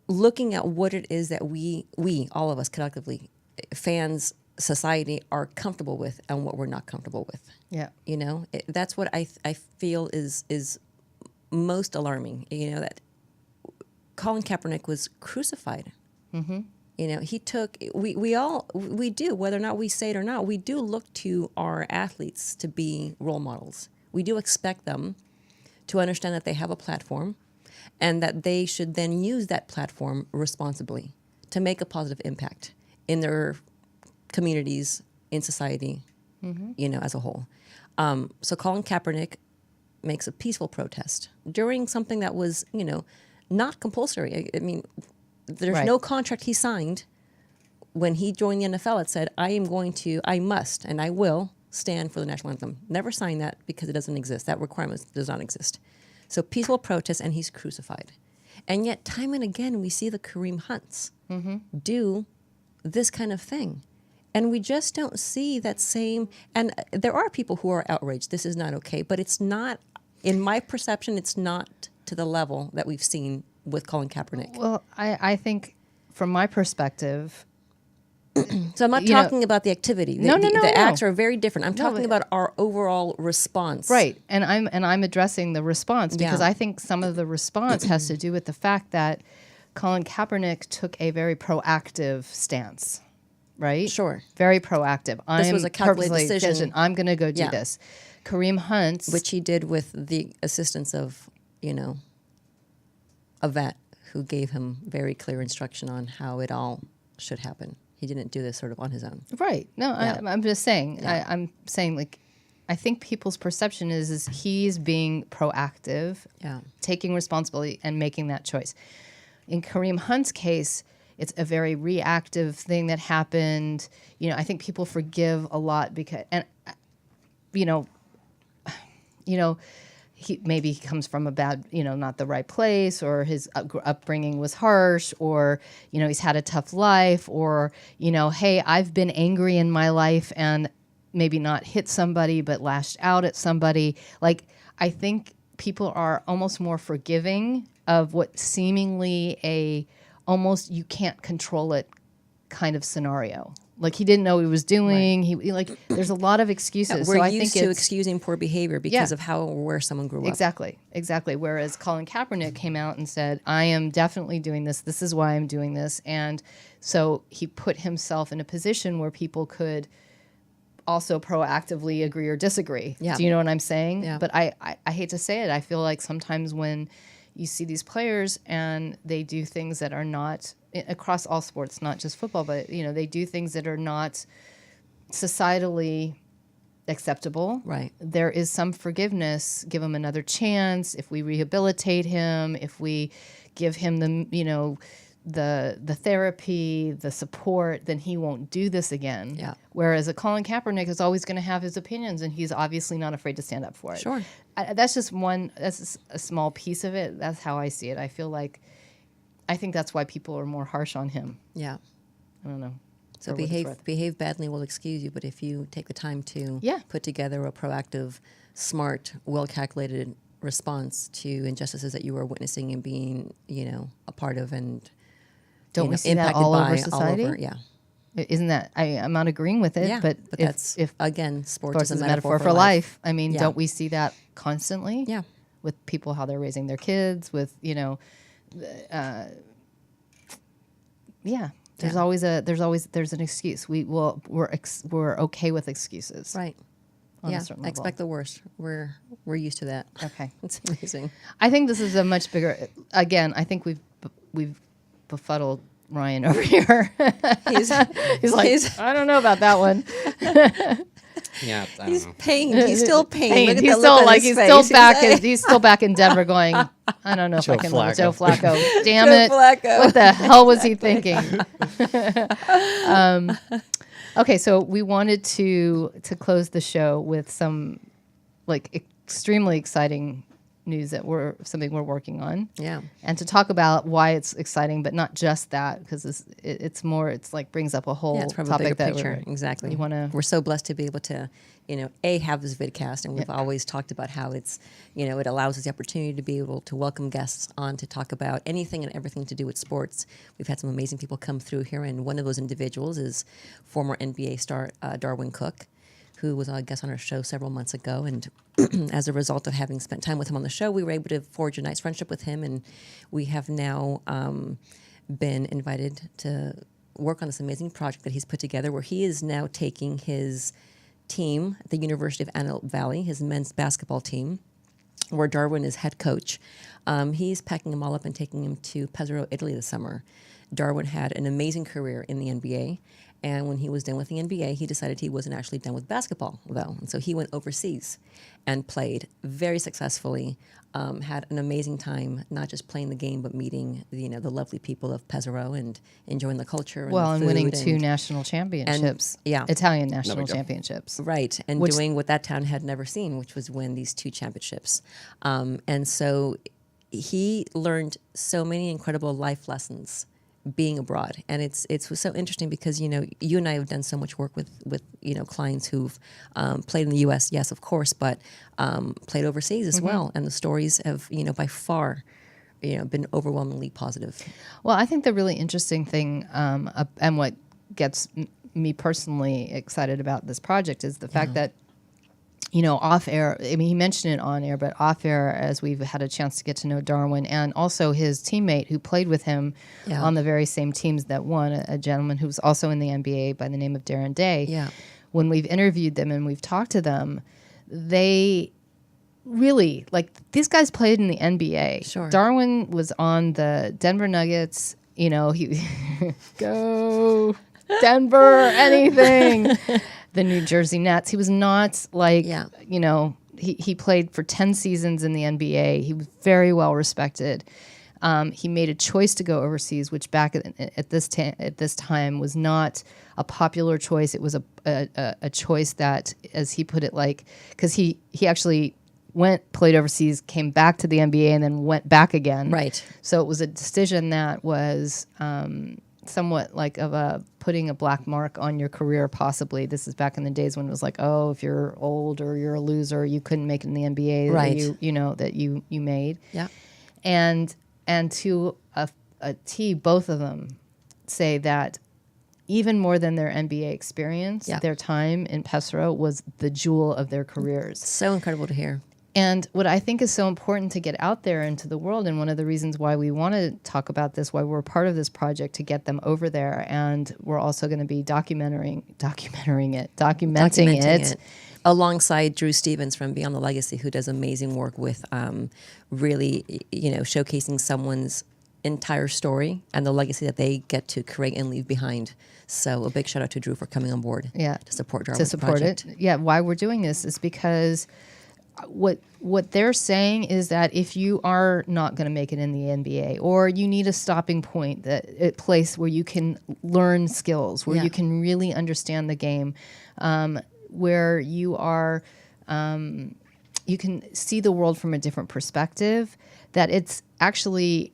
looking at what it is that we, all of us collectively, fans, society, are comfortable with and what we're not comfortable with. Yeah. That's what I feel is most alarming, that Colin Kaepernick was crucified. Mm-hmm. He took, we do, whether or not we say it or not, we do look to our athletes to be role models. We do expect them to understand that they have a platform and that they should then use that platform responsibly to make a positive impact in their communities, in society, as a whole. So Colin Kaepernick makes a peaceful protest during something that was, not compulsory. I mean, there's no contract he signed when he joined the NFL that said, I must, and I will stand for the national anthem. Never signed that because it doesn't exist. That requirement does not exist. So peaceful protest, and he's crucified. And yet, time and again, we see the Kareem Hunts do this kind of thing. And we just don't see that same, and there are people who are outraged. This is not okay, but it's not, in my perception, it's not to the level that we've seen with Colin Kaepernick. Well, I think from my perspective, so I'm not talking about the activity. No. The acts are very different. I'm talking about our overall response. Right. And I'm addressing the response because I think some of the response has to do with the fact that Colin Kaepernick took a very proactive stance. Right? Sure. Very proactive. This was a calculated decision. I'm going to go do this. Kareem Hunt, which he did with the assistance of, a vet who gave him very clear instruction on how it all should happen. He didn't do this sort of on his own. Right. No, I'm just saying. I'm saying, like, I think people's perception is he's being proactive, taking responsibility and making that choice. In Kareem Hunt's case, it's a very reactive thing that happened. I think people forgive a lot because, and he comes from a bad, not the right place, or his upbringing was harsh, or, he's had a tough life, or, hey, I've been angry in my life and maybe not hit somebody, but lashed out at somebody. Like, I think people are almost more forgiving of what seemingly almost you can't control it kind of scenario. Like, he didn't know what he was doing. Right. There's a lot of excuses. We're so I used think to excusing poor behavior because of how or where someone grew up. Exactly. Whereas Colin Kaepernick came out and said, I am definitely doing this. This is why I'm doing this. And so he put himself in a position where people could also proactively agree or disagree. Yeah. Do you know what I'm saying? Yeah. But I hate to say it. I feel like sometimes when you see these players and they do things that are not across all sports, not just football, but they do things that are not societally acceptable. Right. There is some forgiveness. Give him another chance. If we rehabilitate him, if we give him the therapy, the support, then he won't do this again. Yeah. Whereas a Colin Kaepernick is always going to have his opinions, and he's obviously not afraid to stand up for it. Sure. That's just a small piece of it. That's how I see it. I think that's why people are more harsh on him. Yeah. I don't know. So behave badly, we'll excuse you, but if you take the time to put together a proactive, smart, well-calculated response to injustices that you are witnessing and being, a part of and don't we see that all over society? Yeah. Isn't that, I'm not agreeing with it, but that's, again, sports is a metaphor for life. I mean, Yeah. don't we see that constantly? Yeah. With people, how they're raising their kids, with, there's always an excuse. We're okay with excuses. Right. on Yeah, a certain I level. expect the worst. We're used to that. Okay. It's amazing. I think this is a much bigger. Again, I think we've befuddled Ryan over here. He's He's like, he's, I don't know about that one. Yeah, I he's don't know. pained. He's still pained. Look at He's the still look on like his he's still face. back. like, He's still back in Denver, going. I don't know if I Joe can live with Joe Flacco. Flacco. Damn Joe it! Flacco. What the hell was he thinking? Okay, so we wanted to close the show with some like extremely exciting news that something we're working on. Yeah. And to talk about why it's exciting, but not just that, because it's more, it's like brings up a whole Yeah, it's probably a bigger topic that picture. Exactly. you want to. We're so blessed to be able to, have this vidcast, and we've always talked about how it's, it allows us the opportunity to be able to welcome guests on to talk about anything and everything to do with sports. We've had some amazing people come through here, and one of those individuals is former NBA star Darwin Cook, who was a guest on our show several months ago. And as a result of having spent time with him on the show, we were able to forge a nice friendship with him. And we have now been invited to work on this amazing project that he's put together, where he is now taking his team at the University of Antelope Valley, his men's basketball team, where Darwin is head coach. He's packing them all up and taking them to Pesaro, Italy this summer. Darwin had an amazing career in the NBA. And when he was done with the NBA, he decided he wasn't actually done with basketball, though. And so he went overseas and played very successfully, had an amazing time, not just playing the game, but meeting, the lovely people of Pesaro and enjoying the culture. Well, and and the winning food 2 national championships. yeah. Italian There national we go. championships. Right, and Which- doing what that town had never seen, which was win these 2 championships. And so he learned so many incredible life lessons being abroad, and it's so interesting because you and I have done so much work with clients who've played in the U.S. yes, of course, but played overseas as well, and the stories have by far been overwhelmingly positive. Well, I think the really interesting thing, and what gets me personally excited about this project is the fact that, off air, I mean, he mentioned it on air, but off air, as we've had a chance to get to know Darwin and also his teammate who played with him on the very same teams that won, a gentleman who was also in the NBA by the name of Darren Day. Yeah. When we've interviewed them and we've talked to them, they really, these guys played in the NBA. Sure. Darwin was on the Denver Nuggets, he go Denver, anything. The New Jersey Nets. He was not he played for 10 seasons in the NBA. He was very well respected. He made a choice to go overseas, which back at this time was not a popular choice. It was a choice that, as he put it, because he actually played overseas, came back to the NBA, and then went back again. Right. So it was a decision that was somewhat like putting a black mark on your career, possibly. This is back in the days when it was like, oh, if you're old or you're a loser, you couldn't make it in the NBA. Right. That you made. Yeah. And to a T, both of them say that even more than their NBA experience, their time in Pesaro was the jewel of their careers. So incredible to hear. And what I think is so important to get out there into the world, and one of the reasons why we want to talk about this, why we're part of this project, to get them over there, and we're also going to be documenting it. Alongside Drew Stevens from Beyond the Legacy, who does amazing work with really, showcasing someone's entire story and the legacy that they get to create and leave behind. So a big shout out to Drew for coming on board to support Darwin's project. Yeah, why we're doing this is because what they're saying is that if you are not going to make it in the NBA, or you need a stopping point, a place where you can learn skills, where you can really understand the game, where you are, you can see the world from a different perspective, that it's actually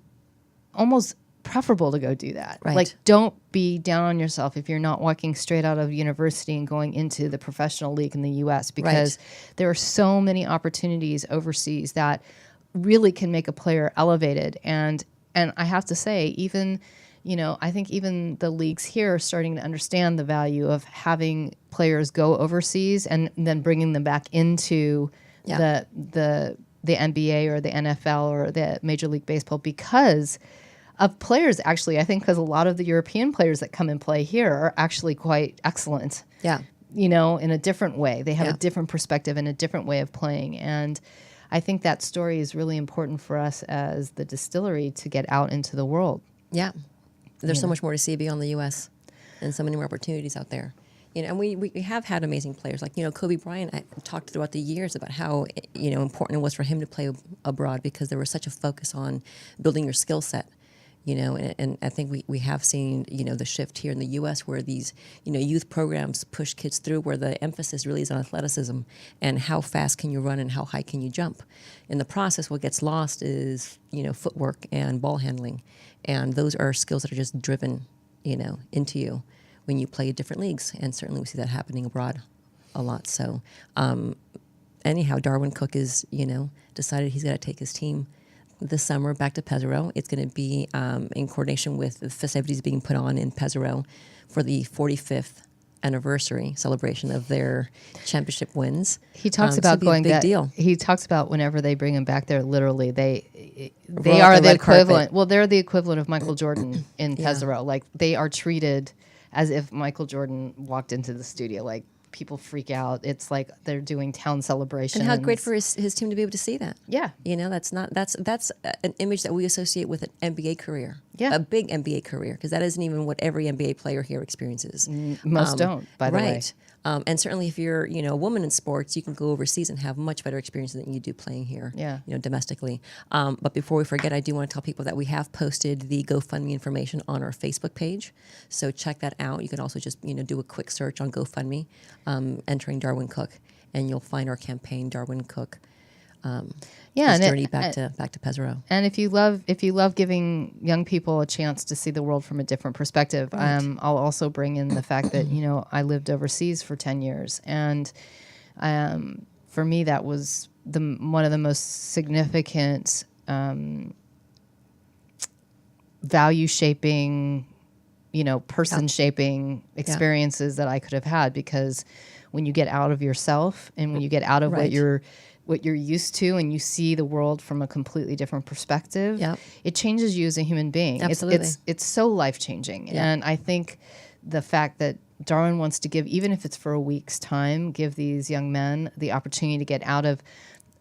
almost preferable to go do that. Right. Don't be down on yourself if you're not walking straight out of university and going into the professional league in the U.S., because there are so many opportunities overseas that really can make a player elevated. And I have to say, even, I think even the leagues here are starting to understand the value of having players go overseas and then bringing them back into the NBA or the NFL or the Major League Baseball, because of players, actually. I think because a lot of the European players that come and play here are actually quite excellent. Yeah. in a different way. They have Yeah. a different perspective and a different way of playing. And I think that story is really important for us as the distillery to get out into the world. Yeah. There's so much more to see beyond the U.S. and so many more opportunities out there. And we have had amazing players. Like, Kobe Bryant, I talked throughout the years about how, important it was for him to play abroad because there was such a focus on building your skill set. And I think we have seen, the shift here in the U.S. where these, youth programs push kids through where the emphasis really is on athleticism and how fast can you run and how high can you jump. In the process, what gets lost is, footwork and ball handling. And those are skills that are just driven, into you when you play different leagues. And certainly we see that happening abroad a lot. So anyhow, Darwin Cook is, decided he's got to take his team this summer back to Pesaro. It's going to be in coordination with the festivities being put on in Pesaro for the 45th anniversary celebration of their championship wins. He talks So about it'll be a going big back. deal. He talks about whenever they bring him back there, literally they Roll out are the the red carpet. equivalent. Well, they're the equivalent of Michael Jordan in Yeah. Pesaro. Like they are treated as if Michael Jordan walked into the studio. Like people freak out. It's like they're doing town celebrations. And how great for his team to be able to see that. Yeah. That's an image that we associate with an NBA career. Yeah. A big NBA career, because that isn't even what every NBA player here experiences. Most don't, by the way. Right. And certainly if you're, a woman in sports, you can go overseas and have much better experiences than you do playing here, Yeah. Domestically. But before we forget, I do want to tell people that we have posted the GoFundMe information on our Facebook page. So check that out. You can also just, do a quick search on GoFundMe, entering Darwin Cook, and you'll find our campaign, Darwin Cook. Yeah, His and journey back to Pesaro. And if you love giving young people a chance to see the world from a different perspective, I'll also bring in the fact that I lived overseas for 10 years, and for me that was one of the most significant value shaping, person shaping experiences that I could have had, because when you get out of yourself and when you get out of Right. what you're used to and you see the world from a completely different perspective, Yep. it changes you as a human being. Absolutely. It's so life-changing. Yeah. And I think the fact that Darwin wants to give, even if it's for a week's time, give these young men the opportunity to get out of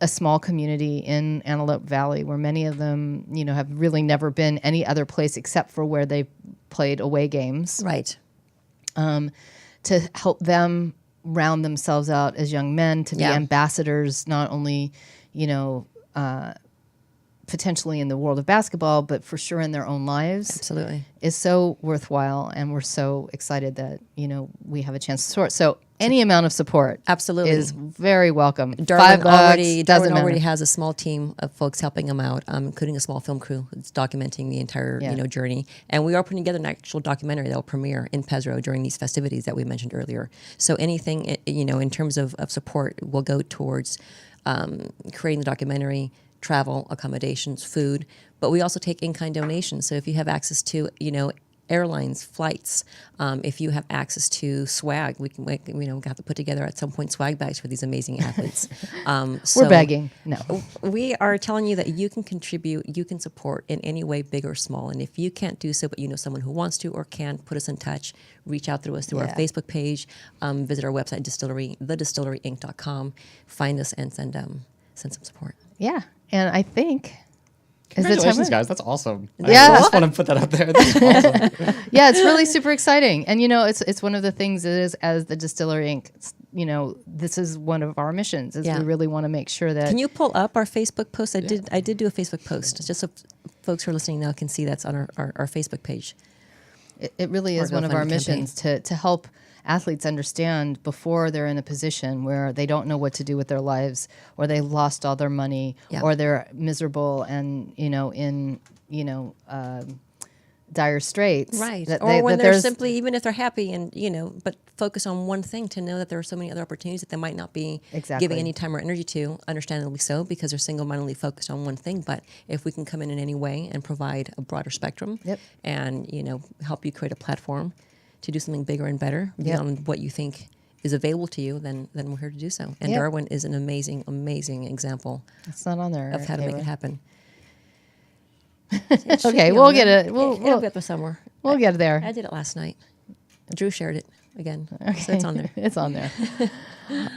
a small community in Antelope Valley where many of them, have really never been any other place except for where they played away games, Right. to help them round themselves out as young men, to be Yeah. ambassadors, not only, potentially in the world of basketball, but for sure in their own lives, Absolutely. is so worthwhile. And we're so excited that, we have a chance to support. So any amount of support Absolutely. is very welcome. Darwin $5 Darwin doesn't already matter. has a small team of folks helping him out, including a small film crew that's documenting the entire Yeah. journey. And we are putting together an actual documentary that will premiere in Pesaro during these festivities that we mentioned earlier. So anything in terms of support will go towards creating the documentary, travel, accommodations, food. But we also take in-kind donations. So if you have access to airlines, flights. If you have access to swag, we have to put together at some point swag bags for these amazing athletes. We're begging. No. We are telling you that you can contribute, you can support in any way, big or small. And if you can't do so, but you know someone who wants to or can, put us in touch. Reach out through us through our Yeah. Facebook page. Visit our website, thedistilleryinc.com. Find us and send some support. Yeah. And I think... Congratulations, guys. That's awesome. Yeah. I just want to put that out there. That's awesome. Yeah, it's really super exciting. And, it's one of the things that is, as the Distillery Inc., this is one of our missions, is Yeah. we really want to make sure that... Can you pull up our Facebook post? I did do a Facebook post, just so folks who are listening now can see that's on our Facebook page. It really is Or one of our GoFundMe missions to help athletes understand before they're in a position where they don't know what to do with their lives, or they lost all their money, Yeah. or they're miserable and in dire straits. Right. That Or when they're there's- simply, even if they're happy and, but focus on one thing, to know that there are so many other opportunities that they might not be Exactly. giving any time or energy to, understandably so, because they're single-mindedly focused on one thing. But if we can come in any way and provide a broader spectrum Yep. and, help you create a platform to do something bigger and better Yep. beyond what you think is available to you, then we're here to do so. And Yep. Darwin is an amazing, amazing example It's not on there. of how to make Eira. it happen. Okay, we'll get it. We'll It'll be up there somewhere. get there. I did it last night. Drew shared it. again. So it's on there. It's on there.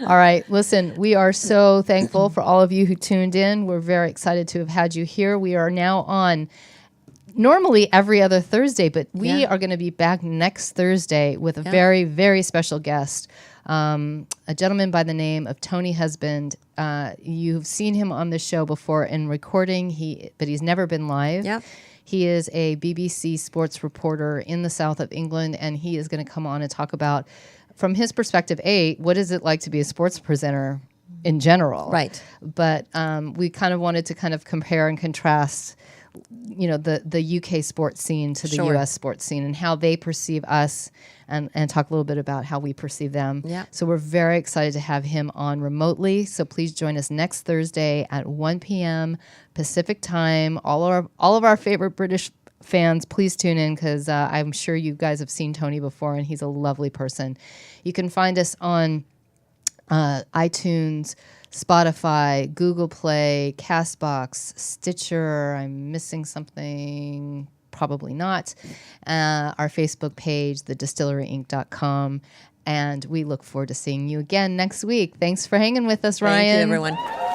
All right. Listen, we are so thankful for all of you who tuned in. We're very excited to have had you here. We are now on normally every other Thursday, but we are going to be back next Thursday with a very, very special guest, a gentleman by the name of Tony Husband. You've seen him on the show before in recording, but he's never been live. Yep. He is a BBC sports reporter in the south of England, and he is going to come on and talk about, from his perspective, what is it like to be a sports presenter in general? Right. But we kind of wanted to kind of compare and contrast, you know, the UK sports scene to the US sports scene and how they perceive us, and talk a little bit about how we perceive them. Yeah. So we're very excited to have him on remotely. So please join us next Thursday at 1 p.m. Pacific time. All of our favorite British fans, please tune in, because I'm sure you guys have seen Tony before, and he's a lovely person. You can find us on iTunes, Spotify, Google Play, Castbox, Stitcher. I'm missing something. Probably not. Our Facebook page, thedistilleryinc.com. And we look forward to seeing you again next week. Thanks for hanging with us, Ryan. Thank you, everyone.